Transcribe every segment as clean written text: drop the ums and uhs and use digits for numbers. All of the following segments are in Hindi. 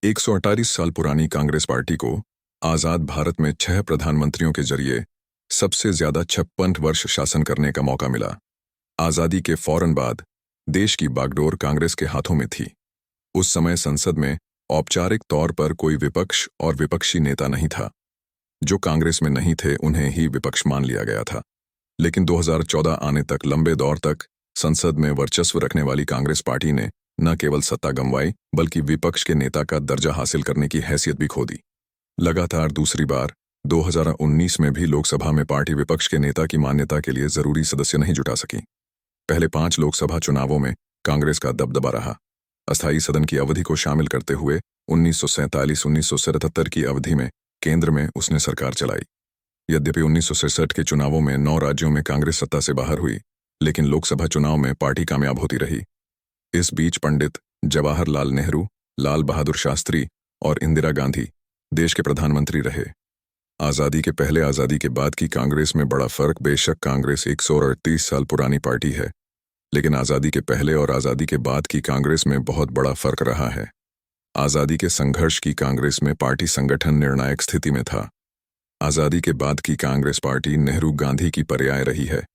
148 साल पुरानी कांग्रेस पार्टी को आज़ाद भारत में 6 प्रधानमंत्रियों के जरिए सबसे ज्यादा 56 वर्ष शासन करने का मौका मिला। आज़ादी के फौरन बाद देश की बागडोर कांग्रेस के हाथों में थी। उस समय संसद में औपचारिक तौर पर कोई विपक्ष और विपक्षी नेता नहीं था। जो कांग्रेस में नहीं थे उन्हें ही विपक्ष मान लिया गया था। लेकिन 2014 आने तक लंबे दौर तक संसद में वर्चस्व रखने वाली कांग्रेस पार्टी ने न केवल सत्ता गंवाई बल्कि विपक्ष के नेता का दर्जा हासिल करने की हैसियत भी खो दी। लगातार दूसरी बार 2019 में भी लोकसभा में पार्टी विपक्ष के नेता की मान्यता के लिए जरूरी सदस्य नहीं जुटा सकी। पहले 5 लोकसभा चुनावों में कांग्रेस का दबदबा रहा। अस्थायी सदन की अवधि को शामिल करते हुए 1947-1977 की अवधि में केंद्र में उसने सरकार चलाई। यद्यपि 1967 के चुनावों में 9 राज्यों में कांग्रेस सत्ता से बाहर हुई, लेकिन लोकसभा चुनाव में पार्टी कामयाब होती रही। इस बीच पंडित जवाहरलाल नेहरू, लाल बहादुर शास्त्री और इंदिरा गांधी देश के प्रधानमंत्री रहे। आज़ादी के पहले आज़ादी के बाद की कांग्रेस में बड़ा फर्क। बेशक कांग्रेस 138 साल पुरानी पार्टी है, लेकिन आज़ादी के पहले और आज़ादी के बाद की कांग्रेस में बहुत बड़ा फर्क रहा है। आज़ादी के संघर्ष की कांग्रेस में पार्टी संगठन निर्णायक स्थिति में था। आज़ादी के बाद की कांग्रेस पार्टी नेहरू गांधी की पर्याय रही है।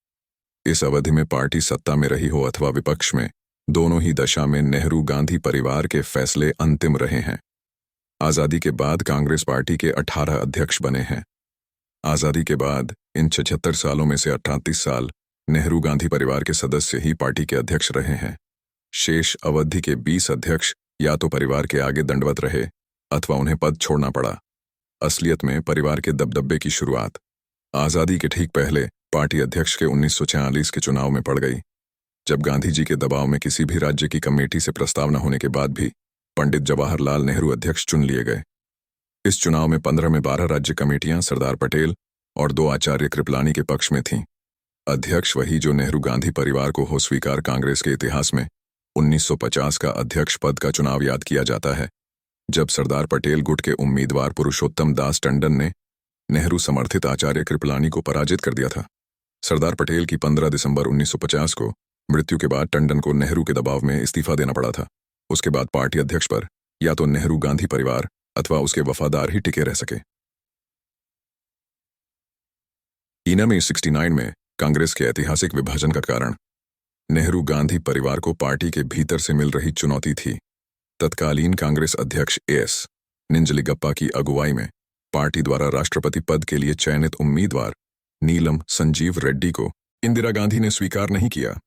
इस अवधि में पार्टी सत्ता में रही हो अथवा विपक्ष में, दोनों ही दशा में नेहरू गांधी परिवार के फैसले अंतिम रहे हैं। आज़ादी के बाद कांग्रेस पार्टी के 18 अध्यक्ष बने हैं। आज़ादी के बाद इन 76 सालों में से 38 साल नेहरू गांधी परिवार के सदस्य ही पार्टी के अध्यक्ष रहे हैं। शेष अवधि के 20 अध्यक्ष या तो परिवार के आगे दंडवत रहे अथवा उन्हें पद छोड़ना पड़ा। असलियत में परिवार के दबदबे की शुरुआत आज़ादी के ठीक पहले पार्टी अध्यक्ष के 1946 के चुनाव में पड़ गई, जब गांधी जी के दबाव में किसी भी राज्य की कमेटी से प्रस्ताव न होने के बाद भी पंडित जवाहरलाल नेहरू अध्यक्ष चुन लिए गए। इस चुनाव में 15 में 12 राज्य कमेटियां सरदार पटेल और 2 आचार्य कृपलानी के पक्ष में थीं। अध्यक्ष वही जो नेहरू गांधी परिवार को हो स्वीकार। कांग्रेस के इतिहास में 1950 का अध्यक्ष पद का चुनाव याद किया जाता है, जब सरदार पटेल गुट के उम्मीदवार पुरुषोत्तम दास टंडन ने नेहरू समर्थित आचार्य कृपलानी को पराजित कर दिया था। सरदार पटेल की 15 दिसंबर 1950 को मृत्यु के बाद टंडन को नेहरू के दबाव में इस्तीफा देना पड़ा था। उसके बाद पार्टी अध्यक्ष पर या तो नेहरू गांधी परिवार अथवा उसके वफादार ही टिके रह सके। ईना में 69 में कांग्रेस के ऐतिहासिक विभाजन का कारण नेहरू गांधी परिवार को पार्टी के भीतर से मिल रही चुनौती थी। तत्कालीन कांग्रेस अध्यक्ष एस निंजलिगप्पा की अगुवाई में पार्टी द्वारा राष्ट्रपति पद के लिए चयनित उम्मीदवार नीलम संजीव रेड्डी को इंदिरा गांधी ने स्वीकार नहीं किया।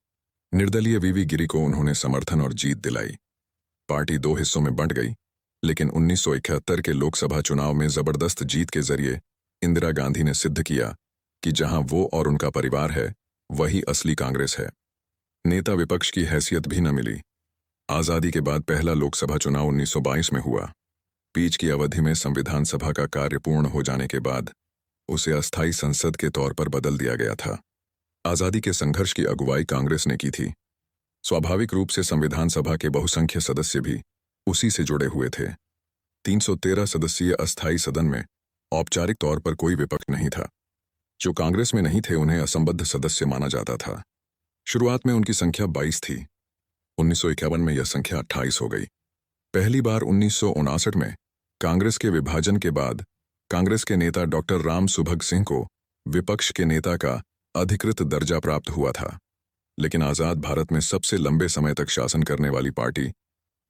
निर्दलीय वीवी गिरी को उन्होंने समर्थन और जीत दिलाई। पार्टी 2 हिस्सों में बंट गई, लेकिन 1971 के लोकसभा चुनाव में जबरदस्त जीत के जरिए इंदिरा गांधी ने सिद्ध किया कि जहां वो और उनका परिवार है, वही असली कांग्रेस है। नेता विपक्ष की हैसियत भी न मिली। आज़ादी के बाद पहला लोकसभा चुनाव 1922 में हुआ। बीच की अवधि में संविधान सभा का कार्य पूर्ण हो जाने के बाद उसे अस्थायी संसद के तौर पर बदल दिया गया था। आज़ादी के संघर्ष की अगुवाई कांग्रेस ने की थी। स्वाभाविक रूप से संविधान सभा के बहुसंख्य सदस्य भी उसी से जुड़े हुए थे। 313 सदस्यीय अस्थायी सदन में औपचारिक तौर पर कोई विपक्ष नहीं था। जो कांग्रेस में नहीं थे उन्हें असंबद्ध सदस्य माना जाता था। शुरुआत में उनकी संख्या 22 थी। 1951 में यह संख्या 28 हो गई। पहली बार 1959 में कांग्रेस के विभाजन के बाद कांग्रेस के नेता डॉक्टर राम सुभग सिंह को विपक्ष के नेता का अधिकृत दर्जा प्राप्त हुआ था। लेकिन आज़ाद भारत में सबसे लंबे समय तक शासन करने वाली पार्टी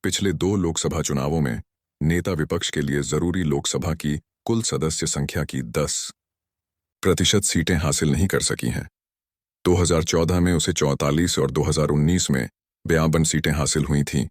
पिछले 2 लोकसभा चुनावों में नेता विपक्ष के लिए जरूरी लोकसभा की कुल सदस्य संख्या की 10% सीटें हासिल नहीं कर सकी हैं। 2014 में उसे 44 और 2019 में 52 सीटें हासिल हुई थीं।